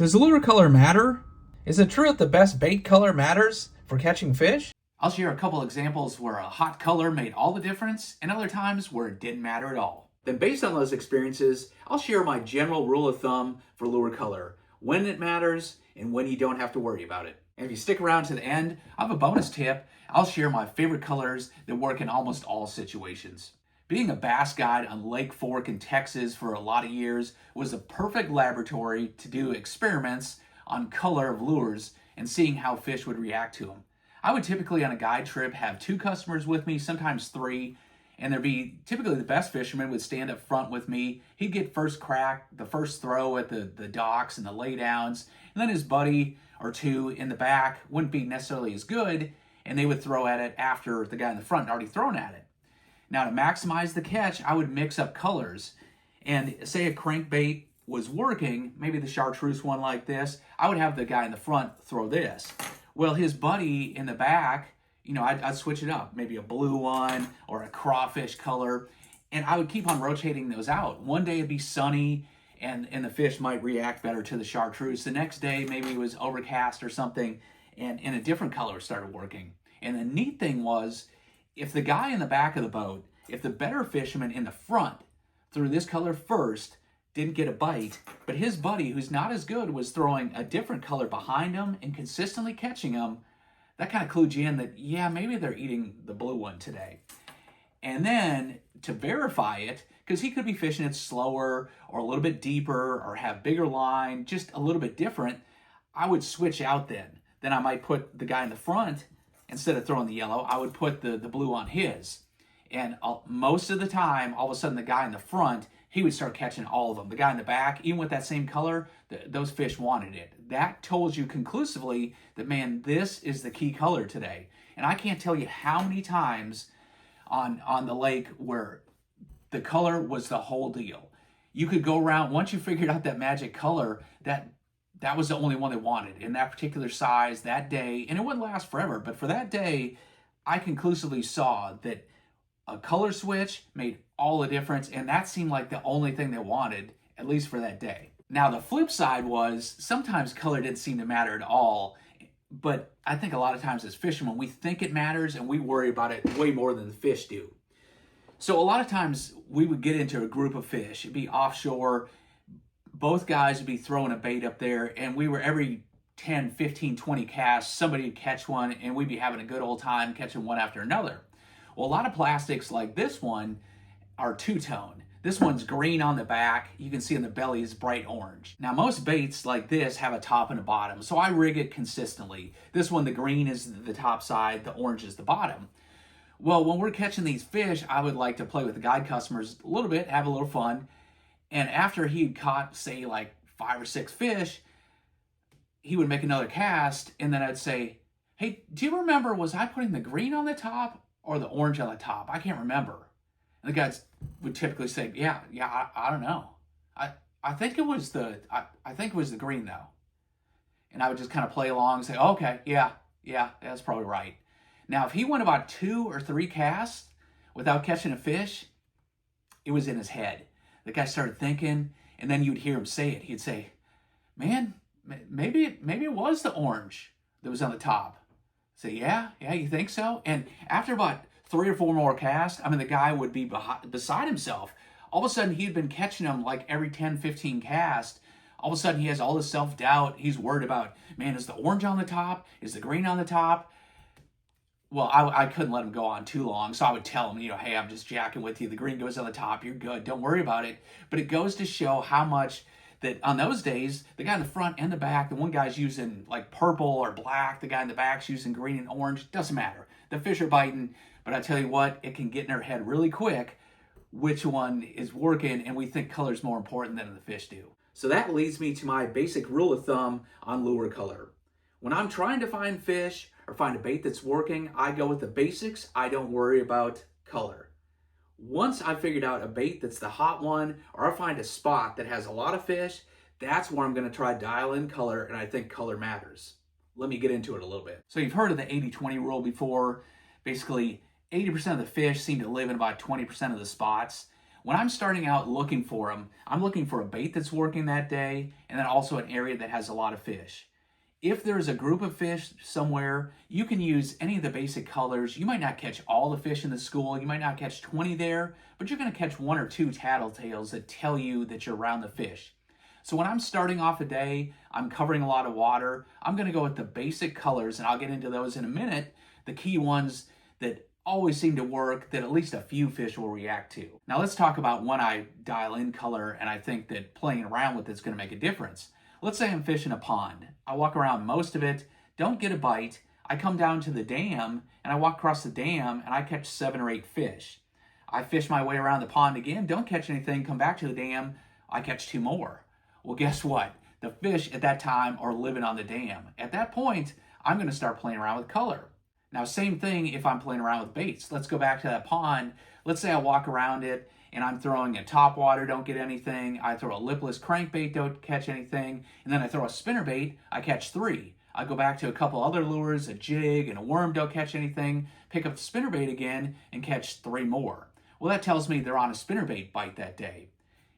Does lure color matter? Is it true that the best bait color matters for catching fish? I'll share a couple examples where a hot color made all the difference and other times where it didn't matter at all. Then based on those experiences, I'll share my general rule of thumb for lure color, when it matters and when you don't have to worry about it. And if you stick around to the end, I have a bonus tip. I'll share my favorite colors that work in almost all situations. Being a bass guide on Lake Fork in Texas for a lot of years was a perfect laboratory to do experiments on color of lures and seeing how fish would react to them. I would typically on a guide trip have 2 customers with me, sometimes 3, and there'd be typically the best fisherman would stand up front with me. He'd get first crack, the first throw at the docks and the laydowns, and then his buddy or 2 in the back wouldn't be necessarily as good, and they would throw at it after the guy in the front had already thrown at it. Now to maximize the catch, I would mix up colors, and say a crankbait was working, maybe the chartreuse one like this, I would have the guy in the front throw this. Well, his buddy in the back, I'd switch it up, maybe a blue one or a crawfish color, and I would keep on rotating those out. One day it'd be sunny and the fish might react better to the chartreuse. The next day, maybe it was overcast or something, and a different color started working. And the neat thing was, if the guy in the back of the boat, if the better fisherman in the front threw this color first, didn't get a bite, but his buddy, who's not as good, was throwing a different color behind him and consistently catching them, that kind of clued you in that, yeah, maybe they're eating the blue one today. And then to verify it, because he could be fishing it slower or a little bit deeper or have bigger line, just a little bit different, I would switch out then. Then I might put the guy in the front, instead of throwing the yellow, I would put the blue on his. And most of the time, all of a sudden, the guy in the front, he would start catching all of them. The guy in the back, even with that same color, those fish wanted it. That told you conclusively that, man, this is the key color today. And I can't tell you how many times on the lake where the color was the whole deal. You could go around, once you figured out that magic color, that was the only one they wanted in that particular size that day. And it wouldn't last forever, but for that day, I conclusively saw that a color switch made all the difference, and that seemed like the only thing they wanted, at least for that day. Now, the flip side was sometimes color didn't seem to matter at all, but I think a lot of times as fishermen, we think it matters and we worry about it way more than the fish do. So a lot of times we would get into a group of fish, it'd be offshore, both guys would be throwing a bait up there, and we were every 10, 15, 20 casts, somebody would catch one, and we'd be having a good old time catching one after another. Well, a lot of plastics like this one are two-tone. This one's green on the back. You can see in the belly is bright orange. Now, most baits like this have a top and a bottom, so I rig it consistently. This one, the green is the top side, the orange is the bottom. Well, when we're catching these fish, I would like to play with the guide customers a little bit, have a little fun. And after he'd caught, say, like 5 or 6 fish, he would make another cast, and then I'd say, hey, do you remember, was I putting the green on the top or the orange on the top? I can't remember. And the guys would typically say, yeah, I don't know. I think it was the green though. And I would just kind of play along and say, okay, yeah, that's probably right. Now, if he went about 2 or 3 casts without catching a fish, it was in his head. The guy started thinking, and then you'd hear him say it. He'd say, man, maybe it was the orange that was on the top. Say, yeah, you think so? And after about 3 or 4 more casts, the guy would be beside himself. All of a sudden, he'd been catching them like every 10, 15 casts. All of a sudden, he has all this self-doubt. He's worried about, man, is the orange on the top? Is the green on the top? Well, I couldn't let him go on too long, so I would tell him, hey, I'm just jacking with you. The green goes on the top. You're good. Don't worry about it. But it goes to show how much that on those days, the guy in the front and the back, the one guy's using like purple or black, the guy in the back's using green and orange. Doesn't matter. The fish are biting, but I tell you what, it can get in our head really quick which one is working, and we think color's more important than the fish do. So that leads me to my basic rule of thumb on lure color. When I'm trying to find fish or find a bait that's working, I go with the basics. I don't worry about color. Once I've figured out a bait that's the hot one, or I find a spot that has a lot of fish, that's where I'm going to try dial in color, and I think color matters. Let me get into it a little bit. So you've heard of the 80-20 rule before. Basically, 80% of the fish seem to live in about 20% of the spots. When I'm starting out looking for them, I'm looking for a bait that's working that day, and then also an area that has a lot of fish. If there's a group of fish somewhere, you can use any of the basic colors. You might not catch all the fish in the school, you might not catch 20 there, but you're gonna catch 1 or 2 tattletales that tell you that you're around the fish. So when I'm starting off a day, I'm covering a lot of water, I'm gonna go with the basic colors, and I'll get into those in a minute, the key ones that always seem to work, that at least a few fish will react to. Now let's talk about when I dial in color and I think that playing around with it's gonna make a difference. Let's say I'm fishing a pond. I walk around most of it, don't get a bite, I come down to the dam and I walk across the dam and I catch 7 or 8 fish. I fish my way around the pond again, don't catch anything, come back to the dam, I catch 2 more. Well, guess what? The fish at that time are living on the dam. At that point, I'm gonna start playing around with color. Now, same thing if I'm playing around with baits. Let's go back to that pond. Let's say I walk around it and I'm throwing a topwater, don't get anything. I throw a lipless crankbait, don't catch anything. And then I throw a spinnerbait, I catch 3. I go back to a couple other lures, a jig and a worm, don't catch anything. Pick up the spinnerbait again and catch 3 more. Well, that tells me they're on a spinnerbait bite that day.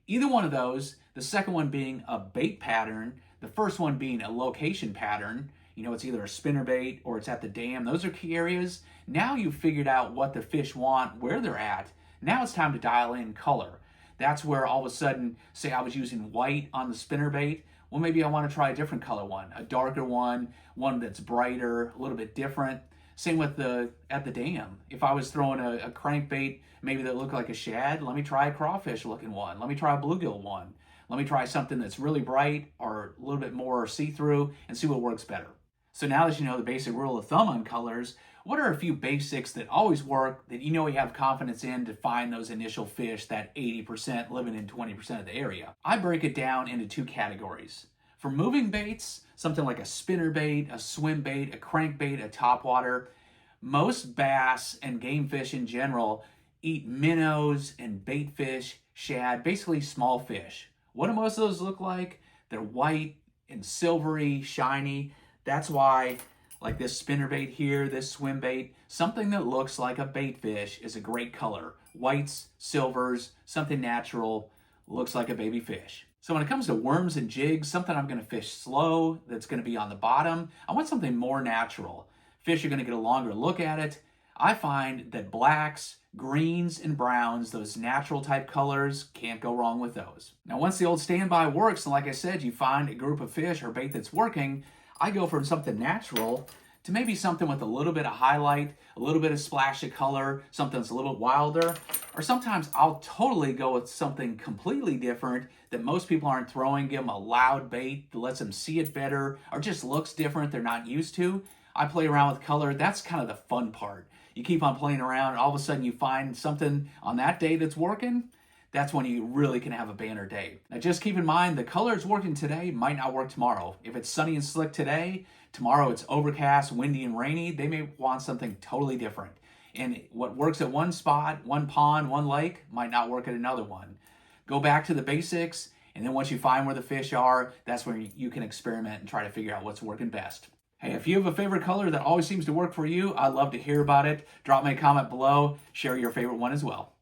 Either one of those, the second one being a bait pattern, the first one being a location pattern, you know, it's either a spinnerbait or it's at the dam. Those are key areas. Now you've figured out what the fish want, where they're at. Now it's time to dial in color. That's where all of a sudden, say I was using white on the spinnerbait, well, maybe I want to try a different color one, a darker one that's brighter, a little bit different. Same with at the dam. If I was throwing a crankbait, maybe that looked like a shad, let me try a crawfish looking one. Let me try a bluegill one. Let me try something that's really bright or a little bit more see-through and see what works better. So now that you know the basic rule of thumb on colors, what are a few basics that always work, that you know you have confidence in to find those initial fish, that 80% living in 20% of the area? I break it down into 2 categories. For moving baits, something like a spinnerbait, a swim bait, a crankbait, a topwater, most bass and game fish in general eat minnows and bait fish, shad, basically small fish. What do most of those look like? They're white and silvery, shiny. That's why, like this spinnerbait here, this swim bait, something that looks like a bait fish is a great color. Whites, silvers, something natural, looks like a baby fish. So when it comes to worms and jigs, something I'm gonna fish slow, that's gonna be on the bottom, I want something more natural. Fish are gonna get a longer look at it. I find that blacks, greens, and browns, those natural type colors, can't go wrong with those. Now once the old standby works, and like I said, you find a group of fish or bait that's working, I go from something natural to maybe something with a little bit of highlight, a little bit of splash of color, something that's a little bit wilder, or sometimes I'll totally go with something completely different that most people aren't throwing, give them a loud bait that lets them see it better, or just looks different they're not used to. I play around with color. That's kind of the fun part. You keep on playing around, and all of a sudden you find something on that day that's working. That's when you really can have a banner day. Now just keep in mind, the colors working today might not work tomorrow. If it's sunny and slick today, tomorrow it's overcast, windy and rainy, they may want something totally different. And what works at one spot, one pond, one lake, might not work at another one. Go back to the basics, and then once you find where the fish are, that's where you can experiment and try to figure out what's working best. Hey, if you have a favorite color that always seems to work for you, I'd love to hear about it. Drop me a comment below, share your favorite one as well.